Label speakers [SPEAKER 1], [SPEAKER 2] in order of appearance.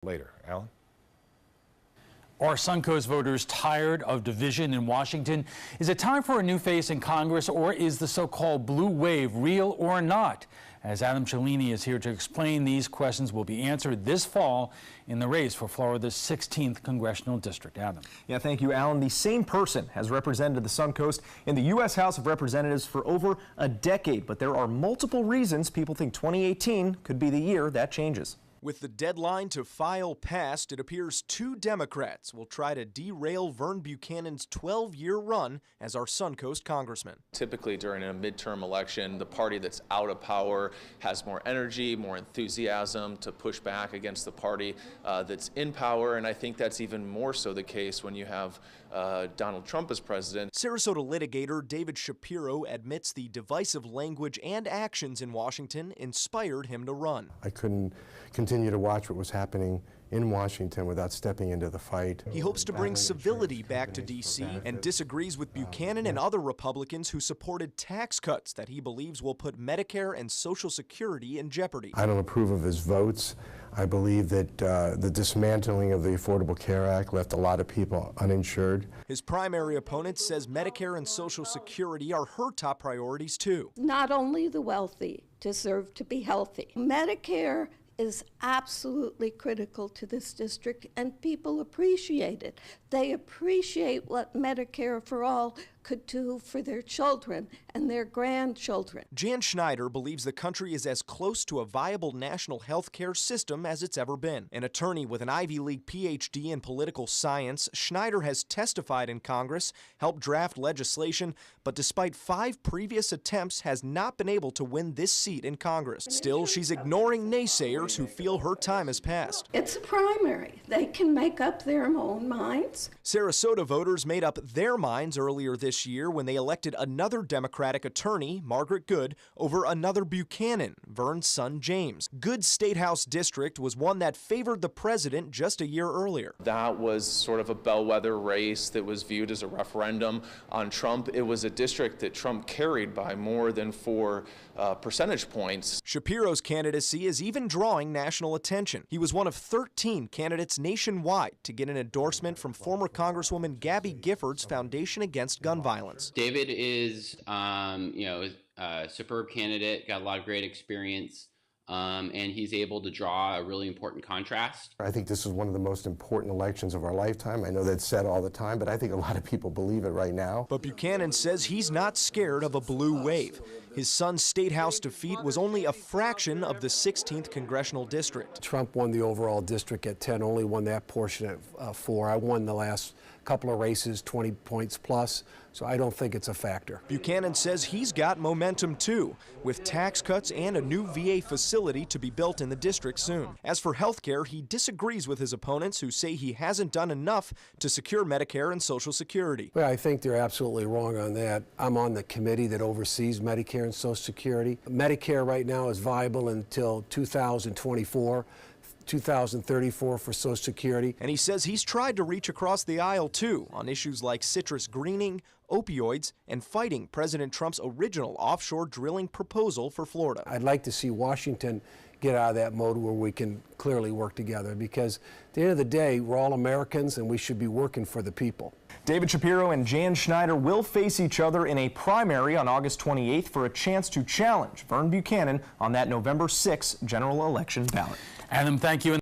[SPEAKER 1] Later. Alan?
[SPEAKER 2] Are Suncoast voters tired of division in Washington? Is it time for a new face in Congress, or is the so-called blue wave real or not? As Adam Cellini is here to explain, these questions will be answered this fall in the race for Florida's 16th Congressional District. Adam.
[SPEAKER 3] Yeah, thank you, Alan. The same person has represented the Suncoast in the U.S. House of Representatives for over a decade, but there are multiple reasons people think 2018 could be the year that changes. With the deadline to file passed, it appears two Democrats will try to derail Vern Buchanan's 12-year run as our Suncoast congressman.
[SPEAKER 4] Typically during a midterm election, the party that's out of power has more energy, more enthusiasm to push back against the party that's in power, and I think that's even more so the case when you have Donald Trump as president. Sarasota litigator David Shapiro admits the divisive language and actions in Washington inspired him to run.
[SPEAKER 5] I couldn't continue to watch what was happening in Washington without stepping into the fight.
[SPEAKER 3] He hopes to bring civility back to D.C. and disagrees with Buchanan and other Republicans who supported tax cuts that he believes will put Medicare and Social Security in jeopardy.
[SPEAKER 5] I don't approve of his votes. I believe that the dismantling of the Affordable Care Act left a lot of people uninsured.
[SPEAKER 3] His primary opponent says Medicare and Social Security are her top priorities too.
[SPEAKER 6] Not only the wealthy deserve to be healthy. Medicare is absolutely critical to this district, and people appreciate it. They appreciate what Medicare for All could do for their children and their grandchildren.
[SPEAKER 3] Jan Schneider believes the country is as close to a viable national health care system as it's ever been. An attorney with an Ivy League PhD in political science, Schneider has testified in Congress, helped draft legislation, but despite 5 previous attempts has not been able to win this seat in Congress. Still, she's ignoring naysayers who feel her time has passed.
[SPEAKER 6] It's a primary. They can make up their own minds.
[SPEAKER 3] Sarasota voters made up their minds earlier this year when they elected another Democratic attorney, Margaret Good, over another Buchanan, Vern's son James. Good's State House district was one that favored the president just a year earlier.
[SPEAKER 4] That was sort of a bellwether race that was viewed as a referendum on Trump. It was a district that Trump carried by more than 4 percentage points.
[SPEAKER 3] Shapiro's candidacy is even drawing national attention. He was one of 13 candidates nationwide to get an endorsement from former Congresswoman Gabby Giffords' Foundation Against Gun Violence.
[SPEAKER 7] David is, a superb candidate, got a lot of great experience, and he's able to draw a really important contrast.
[SPEAKER 5] I think this is one of the most important elections of our lifetime. I know that's said all the time, but I think a lot of people believe it right now.
[SPEAKER 3] But Buchanan says he's not scared of a blue wave. His son's State House defeat was only a fraction of the 16th Congressional District.
[SPEAKER 8] Trump won the overall district at 10, only won that portion at 4. I won the last couple of races, 20 points plus, so I don't think it's a factor.
[SPEAKER 3] Buchanan says he's got momentum too, with tax cuts and a new VA facility to be built in the district soon. As for health care, he disagrees with his opponents who say he hasn't done enough to secure Medicare and Social Security.
[SPEAKER 8] Well, I think they're absolutely wrong on that. I'm on the committee that oversees Medicare and Social Security. Medicare right now is viable until 2024. 2034 for Social Security.
[SPEAKER 3] And he says he's tried to reach across the aisle too on issues like citrus greening, opioids, and fighting President Trump's original offshore drilling proposal for Florida.
[SPEAKER 8] I'd like to see Washington get out of that mode where we can clearly work together, because at the end of the day, we're all Americans and we should be working for the people.
[SPEAKER 3] David Shapiro and Jan Schneider will face each other in a primary on August 28th for a chance to challenge Vern Buchanan on that November 6th general election ballot.
[SPEAKER 2] Adam, thank you.